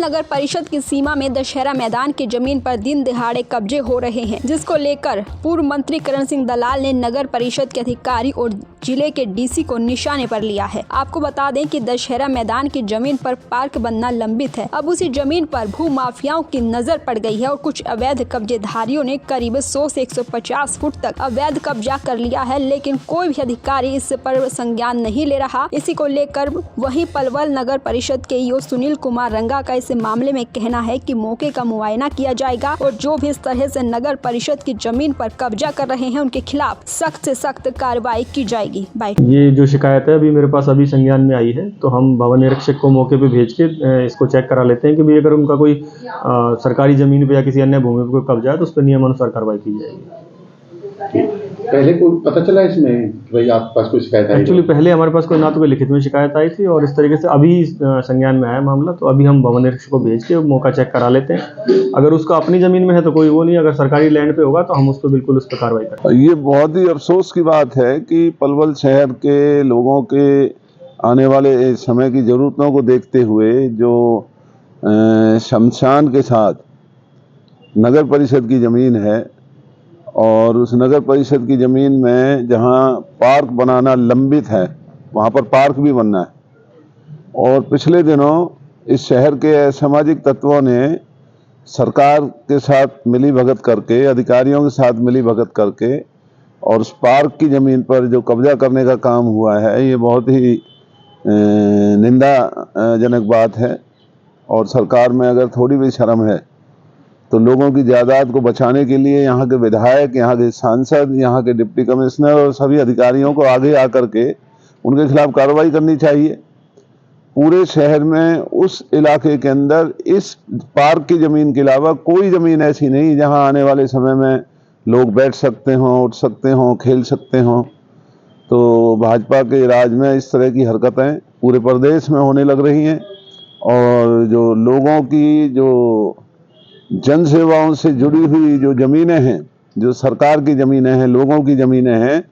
नगर परिषद की सीमा में दशहरा मैदान की जमीन पर दिन दिहाड़े कब्जे हो रहे हैं, जिसको लेकर पूर्व मंत्री करण सिंह दलाल ने नगर परिषद के अधिकारी और जिले के डीसी को निशाने पर लिया है। आपको बता दें कि दशहरा मैदान की जमीन पर पार्क बनना लंबित है। अब उसी जमीन पर भू माफियाओं की नजर पड़ गई है और कुछ अवैध कब्जेधारियों ने करीब 100 से 150 फुट तक अवैध कब्जा कर लिया है, लेकिन कोई भी अधिकारी इस पर संज्ञान नहीं ले रहा। इसी को लेकर वहीं पलवल नगर परिषद के ईओ सुनील कुमार रंगा का इस मामले में कहना है कि मौके का मुआयना किया जाएगा और जो भी इस तरह से नगर परिषद की जमीन पर कब्जा कर रहे हैं उनके खिलाफ सख्त से सख्त कार्रवाई की जाएगी। ये जो शिकायत है अभी मेरे पास अभी संज्ञान में आई है, तो हम भवन निरीक्षक को मौके पे भेज के इसको चेक करा लेते हैं कि भाई अगर उनका कोई सरकारी जमीन पे या किसी अन्य भूमि पे कोई कब्जा है तो उस पर नियमानुसार कार्रवाई की जाएगी। पहले कोई पता चला इसमें कि भाई आपके पास कोई शिकायत आई? एक्चुअली पहले हमारे पास कोई ना तो कोई लिखित में शिकायत आई थी और इस तरीके से अभी संज्ञान में आया मामला, तो अभी हम भवन निरीक्षक को भेज के मौका चेक करा लेते हैं। अगर उसका अपनी जमीन में है तो कोई वो नहीं, अगर सरकारी लैंड पे होगा तो हम उस पर बिल्कुल उस पर कार्रवाई करेंगे। ये बहुत ही अफसोस की बात है कि पलवल शहर के लोगों के आने वाले समय की ज़रूरतों को देखते हुए जो शमशान के साथ नगर परिषद की ज़मीन है और उस नगर परिषद की ज़मीन में जहां पार्क बनाना लंबित है वहां पर पार्क भी बनना है। और पिछले दिनों इस शहर के असामाजिक तत्वों ने सरकार के साथ मिली भगत करके, अधिकारियों के साथ मिली भगत करके और उस पार्क की ज़मीन पर जो कब्जा करने का काम हुआ है, ये बहुत ही निंदाजनक बात है। और सरकार में अगर थोड़ी भी शर्म है तो लोगों की जायदाद को बचाने के लिए यहाँ के विधायक, यहाँ के सांसद, यहाँ के डिप्टी कमिश्नर और सभी अधिकारियों को आगे आकर के उनके खिलाफ कार्रवाई करनी चाहिए। पूरे शहर में उस इलाके के अंदर इस पार्क की ज़मीन के अलावा कोई ज़मीन ऐसी नहीं जहाँ आने वाले समय में लोग बैठ सकते हों, उठ सकते हों, खेल सकते हों। तो भाजपा के राज में इस तरह की हरकतें पूरे प्रदेश में होने लग रही हैं और जो लोगों की जो जन सेवाओं से जुड़ी हुई जो ज़मीनें हैं, जो सरकार की ज़मीनें हैं, लोगों की ज़मीनें हैं,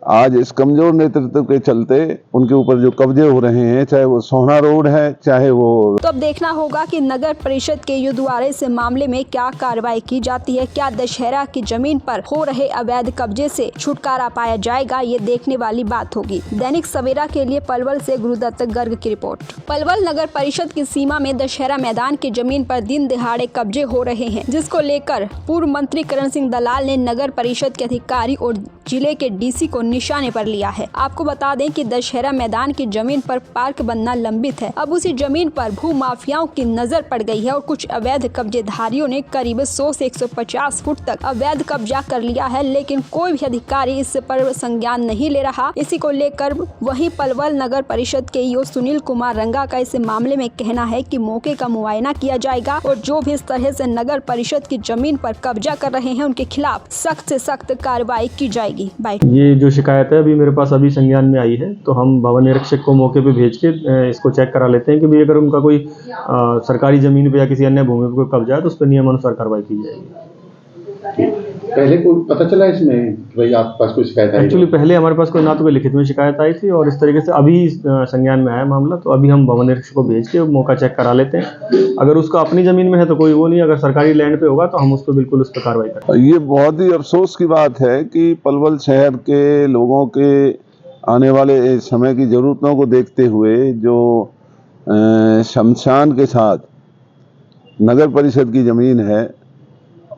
आज इस कमज़ोर नेतृत्व के चलते उनके ऊपर जो कब्जे हो रहे हैं, चाहे वो सोहना रोड है, चाहे वो। तो अब देखना होगा कि नगर परिषद के ईओ द्वारा इस मामले में क्या कार्रवाई की जाती है। क्या दशहरा की जमीन पर हो रहे अवैध कब्जे से छुटकारा पाया जाएगा, ये देखने वाली बात होगी। दैनिक सवेरा के लिए पलवल से गुरुदत्त गर्ग की रिपोर्ट। पलवल नगर परिषद की सीमा में दशहरा मैदान की जमीन पर दिन दिहाड़े कब्जे हो रहे हैं, जिसको लेकर पूर्व मंत्री करण सिंह दलाल ने नगर परिषद के अधिकारी और जिले के डीसी को निशाने पर लिया है। आपको बता दें कि दशहरा मैदान की जमीन पर पार्क बनना लंबित है। अब उसी जमीन पर भू माफियाओं की नजर पड़ गई है और कुछ अवैध कब्जेधारियों ने करीब 100 से 150 फुट तक अवैध कब्जा कर लिया है, लेकिन कोई भी अधिकारी इस पर संज्ञान नहीं ले रहा। इसी को लेकर वहीं पलवल नगर परिषद के ईओ सुनील कुमार रंगा का इस मामले में कहना है कि मौके का मुआयना किया जाएगा और जो भी इस तरह से नगर परिषद की जमीन पर कब्जा कर रहे हैं उनके खिलाफ सख्त से सख्त कार्रवाई की जाएगी। ये जो शिकायत है अभी मेरे पास अभी संज्ञान में आई है, तो हम भवन निरीक्षक को मौके पे भेज के इसको चेक करा लेते हैं कि भाई अगर उनका कोई सरकारी जमीन पे या किसी अन्य भूमि पे कोई कब्जा है तो उस पर नियमानुसार कार्रवाई की जाएगी। पहले कोई पता चला इसमें कि भाई आपके पास कोई शिकायत आई? एक्चुअली पहले हमारे पास कोई ना तो कोई लिखित में शिकायत आई थी और इस तरीके से अभी संज्ञान में आया मामला, तो अभी हम भवन निरीक्षक को भेज के मौका चेक करा लेते हैं। अगर उसका अपनी जमीन में है तो कोई वो नहीं, अगर सरकारी लैंड पे होगा तो हम उस पर बिल्कुल उस पर कार्रवाई करेंगे। ये बहुत ही अफसोस की बात है कि पलवल शहर के लोगों के आने वाले समय की ज़रूरतों को देखते हुए जो शमशान के साथ नगर परिषद की ज़मीन है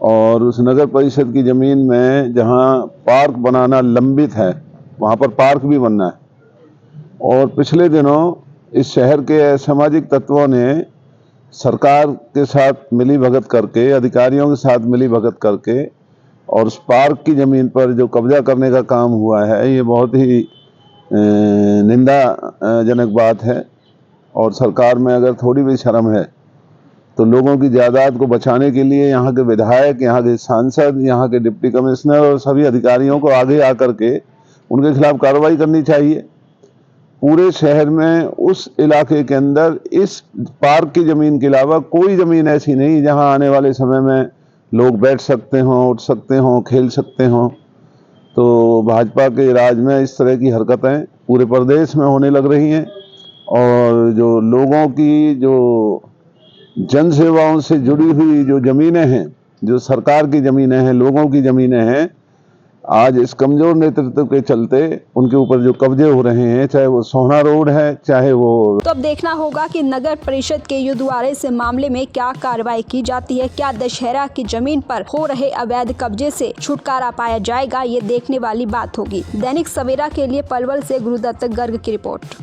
और उस नगर परिषद की ज़मीन में जहां पार्क बनाना लंबित है वहां पर पार्क भी बनना है। और पिछले दिनों इस शहर के असामाजिक तत्वों ने सरकार के साथ मिली भगत करके, अधिकारियों के साथ मिली भगत करके और उस पार्क की ज़मीन पर जो कब्जा करने का काम हुआ है, ये बहुत ही निंदाजनक बात है। और सरकार में अगर थोड़ी भी शर्म है तो लोगों की जायदाद को बचाने के लिए यहाँ के विधायक, यहाँ के सांसद, यहाँ के डिप्टी कमिश्नर और सभी अधिकारियों को आगे आकर के उनके खिलाफ कार्रवाई करनी चाहिए। पूरे शहर में उस इलाके के अंदर इस पार्क की ज़मीन के अलावा कोई ज़मीन ऐसी नहीं जहाँ आने वाले समय में लोग बैठ सकते हों, उठ सकते हों, खेल सकते हों। तो भाजपा के राज में इस तरह की हरकतें पूरे प्रदेश में होने लग रही हैं और जो लोगों की जो जन सेवाओं से जुड़ी हुई जो जमीनें हैं, जो सरकार की जमीनें हैं, लोगों की जमीनें हैं, आज इस कमजोर नेतृत्व के चलते उनके ऊपर जो कब्जे हो रहे हैं, चाहे वो सोहना रोड है, चाहे वो। तो अब देखना होगा कि नगर परिषद के युद्धवारे से मामले में क्या कार्रवाई की जाती है। क्या दशहरा की जमीन पर हो रहे अवैध कब्जे से छुटकारा पाया जाएगा, ये देखने वाली बात होगी। दैनिक सवेरा के लिए पलवल से गुरुदत्त गर्ग की रिपोर्ट।